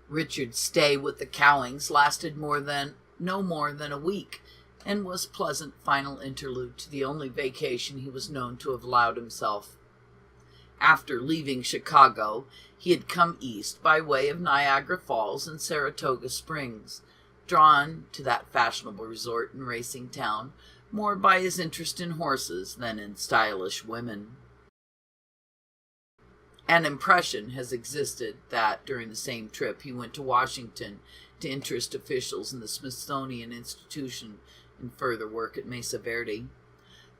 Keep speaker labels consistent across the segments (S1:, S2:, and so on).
S1: Richard's stay with the Cowings lasted no more than a week, and was pleasant final interlude to the only vacation he was known to have allowed himself. After leaving Chicago, he had come east by way of Niagara Falls and Saratoga Springs, drawn to that fashionable resort and racing town more by his interest in horses than in stylish women. An impression has existed that during the same trip he went to Washington to interest officials in the Smithsonian Institution in further work at Mesa Verde.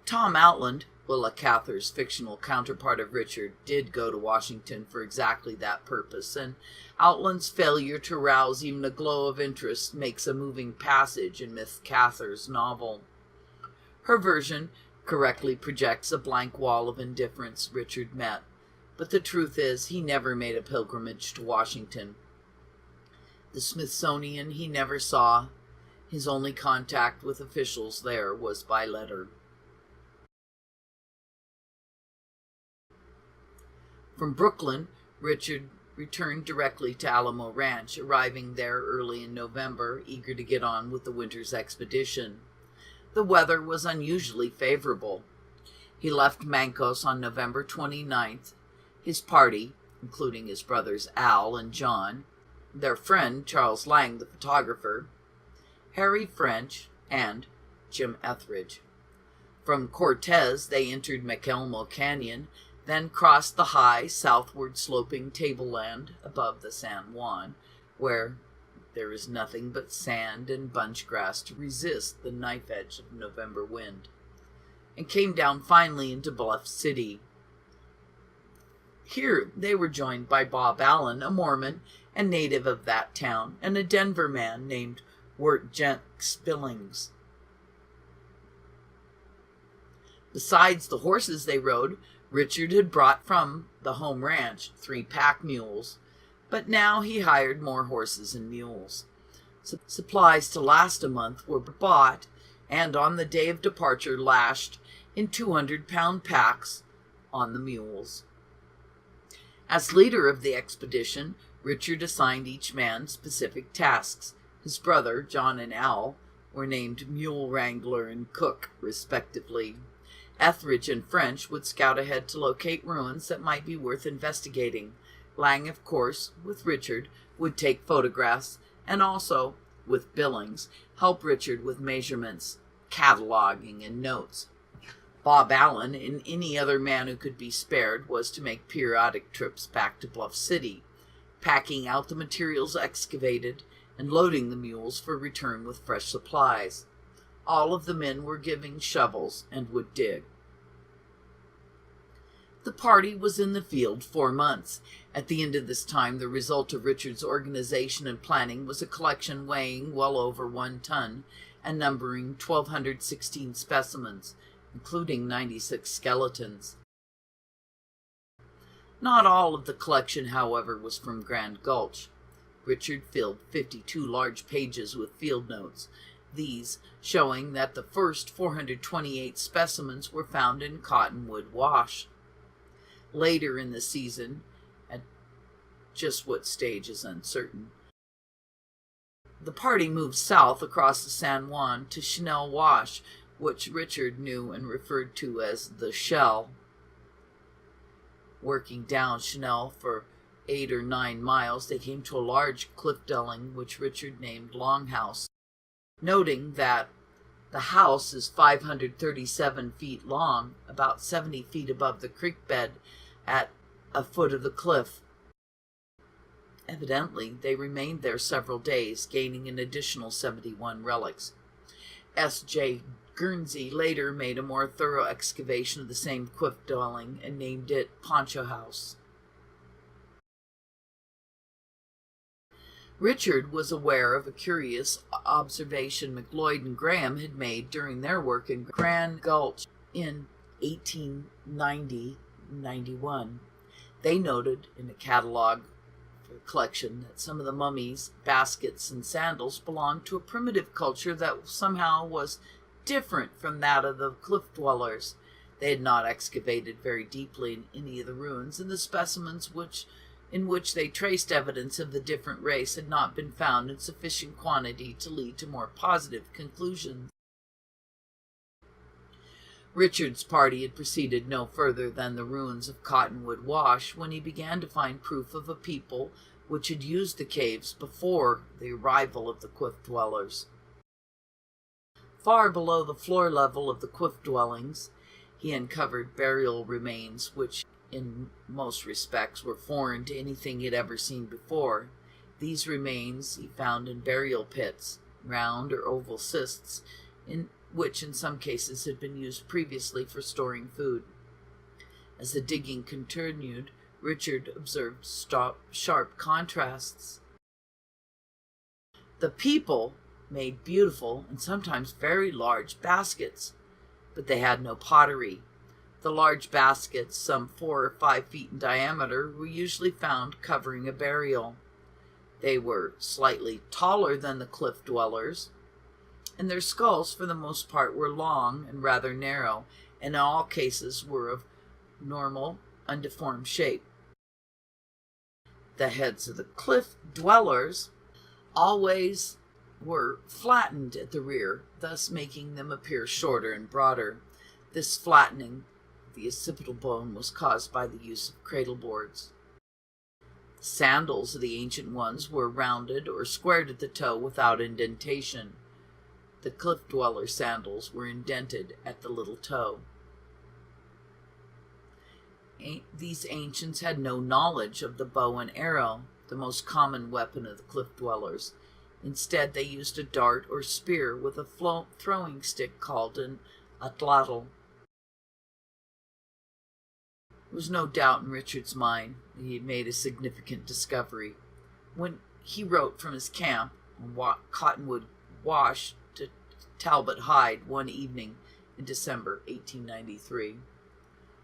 S1: Tom Outland, Willa Cather's fictional counterpart of Richard, did go to Washington for exactly that purpose, and Outland's failure to rouse even a glow of interest makes a moving passage in Miss Cather's novel. Her version correctly projects a blank wall of indifference Richard met, but the truth is he never made a pilgrimage to Washington. The Smithsonian he never saw. His only contact with officials there was by letter. From Brooklyn, Richard returned directly to Alamo Ranch, arriving there early in November, eager to get on with the winter's expedition. The weather was unusually favorable. He left Mancos on November 29th. His party, including his brothers Al and John, their friend Charles Lang, the photographer, Harry French, and Jim Etheridge. From Cortez, they entered Chaco Canyon, then crossed the high, southward sloping tableland above the San Juan, where there is nothing but sand and bunch grass to resist the knife edge of November wind, and came down finally into Bluff City. Here they were joined by Bob Allen, a Mormon and native of that town, and a Denver man named Wirt Jenks Billings. Besides the horses they rode, Richard had brought from the home ranch 3 pack mules, but now he hired more horses and mules. Supplies to last a month were bought, and on the day of departure lashed in 200-pound packs on the mules. As leader of the expedition, Richard assigned each man specific tasks. His brother, John and Al, were named mule wrangler and cook, respectively. Etheridge and French would scout ahead to locate ruins that might be worth investigating. Lang, of course, with Richard, would take photographs, and also, with Billings, help Richard with measurements, cataloging, and notes. Bob Allen, and any other man who could be spared, was to make periodic trips back to Bluff City, packing out the materials excavated and loading the mules for return with fresh supplies. All of the men were given shovels and would dig. The party was in the field 4 months. At the end of this time, the result of Richard's organization and planning was a collection weighing well over 1 ton and numbering 1,216 specimens, including 96 skeletons. Not all of the collection, however, was from Grand Gulch. Richard filled 52 large pages with field notes, these showing that the first 428 specimens were found in Cottonwood Wash. Later in the season, at just what stage is uncertain, the party moved south across the San Juan to Chanel Wash, which Richard knew and referred to as the Shell. Working down Chanel for 8 or 9 miles, they came to a large cliff dwelling which Richard named Longhouse, noting that the house is 537 feet long, about 70 feet above the creek bed at a foot of the cliff. Evidently, they remained there several days, gaining an additional 71 relics. S.J. Guernsey later made a more thorough excavation of the same cliff dwelling and named it Poncho House. Richard was aware of a curious observation McLeod and Graham had made during their work in Grand Gulch in 1890-91. They noted in a catalog for the collection that some of the mummies, baskets, and sandals belonged to a primitive culture that somehow was different from that of the cliff dwellers. They had not excavated very deeply in any of the ruins, and the specimens which in which they traced evidence of the different race had not been found in sufficient quantity to lead to more positive conclusions. Richard's party had proceeded no further than the ruins of Cottonwood Wash when he began to find proof of a people which had used the caves before the arrival of the cliff dwellers. Far below the floor level of the cliff dwellings, he uncovered burial remains which in most respects were foreign to anything he had ever seen before. These remains he found in burial pits, round or oval cysts, which in some cases had been used previously for storing food. As the digging continued, Richard observed sharp contrasts. The people made beautiful and sometimes very large baskets, but they had no pottery. The large baskets, some 4 or 5 feet in diameter, were usually found covering a burial. They were slightly taller than the cliff dwellers, and their skulls for the most part were long and rather narrow, and in all cases were of normal, undeformed shape. The heads of the cliff dwellers always were flattened at the rear, thus making them appear shorter and broader. This flattening of the occipital bone was caused by the use of cradle boards. The sandals of the ancient ones were rounded or squared at the toe without indentation. The cliff dweller sandals were indented at the little toe. These ancients had no knowledge of the bow and arrow, the most common weapon of the cliff dwellers. Instead, they used a dart or spear with a throwing stick called an atlatl. There was no doubt in Richard's mind that he had made a significant discovery. When he wrote from his camp on Cottonwood Wash to Talbot Hyde one evening in December 1893,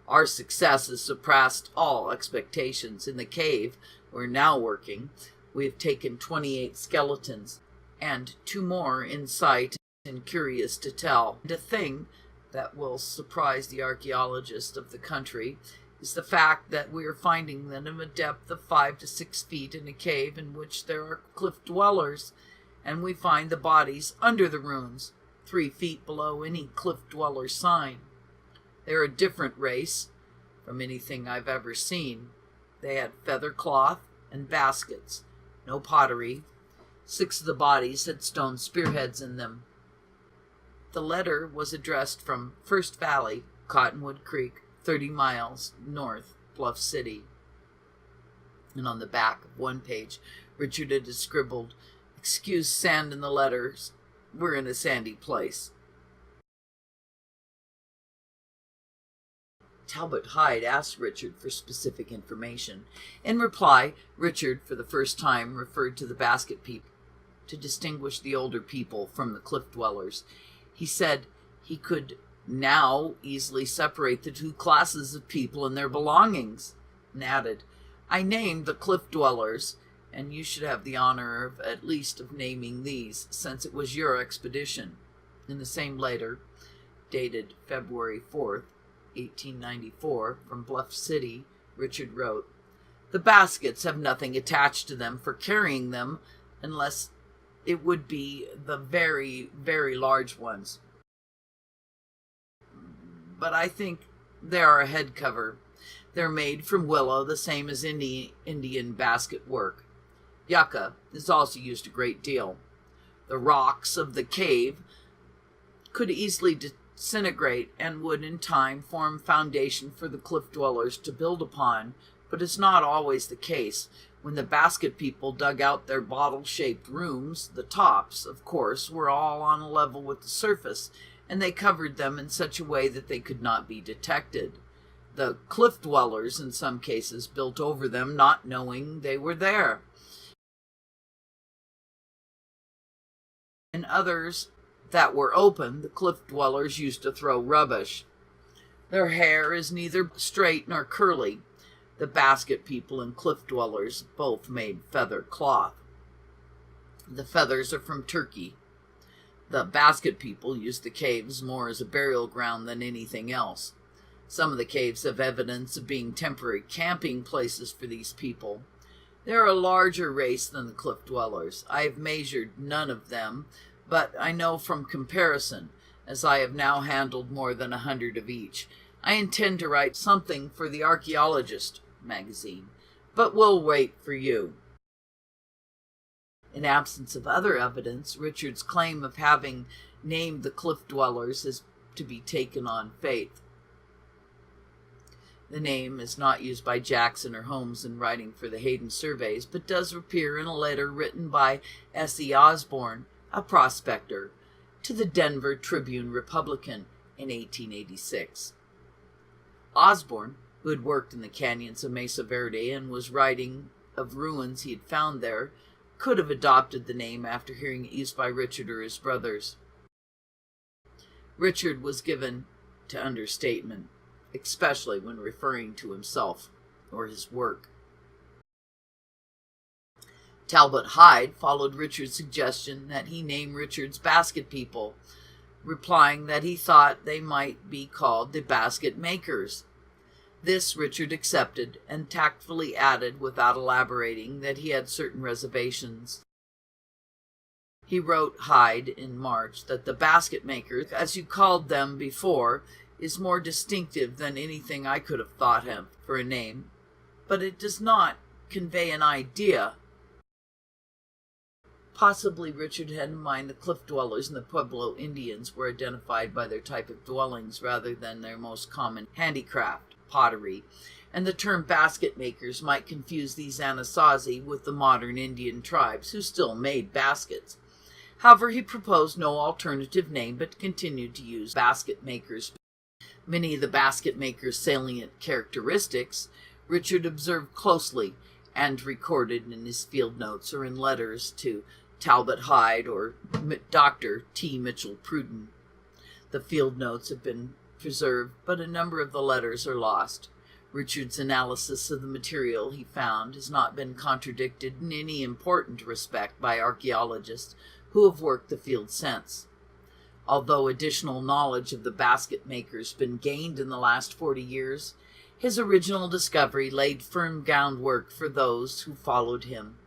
S1: "Our success has surpassed all expectations. In the cave we're now working, we have taken 28 skeletons, and 2 more in sight and curious to tell. And a thing that will surprise the archaeologist of the country is the fact that we are finding them at a depth of 5 to 6 feet in a cave in which there are cliff dwellers, and we find the bodies under the ruins, 3 feet below any cliff dweller sign. They're a different race from anything I've ever seen. They had feather cloth and baskets, no pottery. 6 of the bodies had stone spearheads in them." The letter was addressed from First Valley, Cottonwood Creek, 30 miles north, Bluff City. And on the back of one page, Richard had scribbled, "Excuse sand in the letters. We're in a sandy place." Talbot Hyde asked Richard for specific information. In reply, Richard, for the first time, referred to the basket people to distinguish the older people from the cliff dwellers. He said he could now easily separate the 2 classes of people and their belongings, and added, "I named the cliff dwellers, and you should have the honor of at least of naming these, since it was your expedition." In the same letter, dated February 4th, 1894, from Bluff City, Richard wrote, "The baskets have nothing attached to them for carrying them, unless it would be the very, very large ones. But I think they are a head cover. They're made from willow, the same as Indian basket work. Yucca is also used a great deal. The rocks of the cave could easily disintegrate and would in time form foundation for the cliff dwellers to build upon, but it's not always the case. When the basket people dug out their bottle-shaped rooms, the tops, of course, were all on a level with the surface, and they covered them in such a way that they could not be detected. The cliff dwellers, in some cases, built over them, not knowing they were there. In others that were open, the cliff dwellers used to throw rubbish. Their hair is neither straight nor curly. The basket people and cliff dwellers both made feather cloth. The feathers are from Turkey. The basket people used the caves more as a burial ground than anything else. Some of the caves have evidence of being temporary camping places for these people. They're a larger race than the cliff dwellers. I have measured none of them, but I know from comparison, as I have now handled more than 100 of each. I intend to write something for the Archaeologist magazine, but will wait for you. In absence of other evidence, Richard's claim of having named the cliff dwellers is to be taken on faith. The name is not used by Jackson or Holmes in writing for the Hayden surveys, but does appear in a letter written by S.E. Osborne, a prospector, to the Denver Tribune-Republican in 1886. Osborne, who had worked in the canyons of Mesa Verde and was writing of ruins he had found there, could have adopted the name after hearing it used by Richard or his brothers. Richard was given to understatement, especially when referring to himself or his work. Talbot Hyde followed Richard's suggestion that he name Richard's basket people, replying that he thought they might be called the basket makers. This Richard accepted and tactfully added, without elaborating, that he had certain reservations. He wrote Hyde in March that the basket makers, as you called them before, is more distinctive than anything I could have thought of for a name, but it does not convey an idea. Possibly Richard had in mind the cliff dwellers and the Pueblo Indians were identified by their type of dwellings rather than their most common handicraft, pottery, and the term basket makers might confuse these Anasazi with the modern Indian tribes who still made baskets. However, he proposed no alternative name but continued to use basket makers. Many of the basket makers' salient characteristics Richard observed closely and recorded in his field notes or in letters to Talbot Hyde or Dr. T. Mitchell Pruden. The field notes have been preserved, but a number of the letters are lost. Richard's analysis of the material he found has not been contradicted in any important respect by archaeologists who have worked the field since. Although additional knowledge of the basket makers been gained in the last 40 years, his original discovery laid firm groundwork for those who followed him.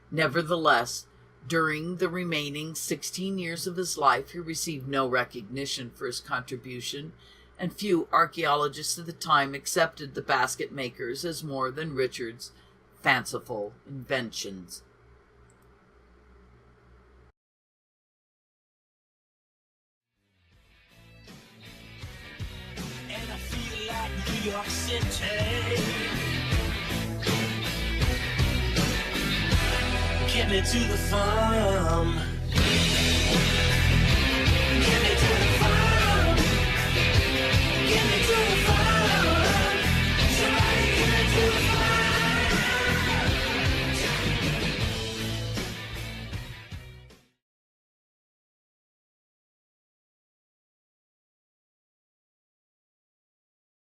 S1: Nevertheless, during the remaining 16 years of his life, he received no recognition for his contribution, and few archaeologists at the time accepted the basket makers as more than Richard's fanciful inventions.
S2: And I feel like New York City. Get me to the farm.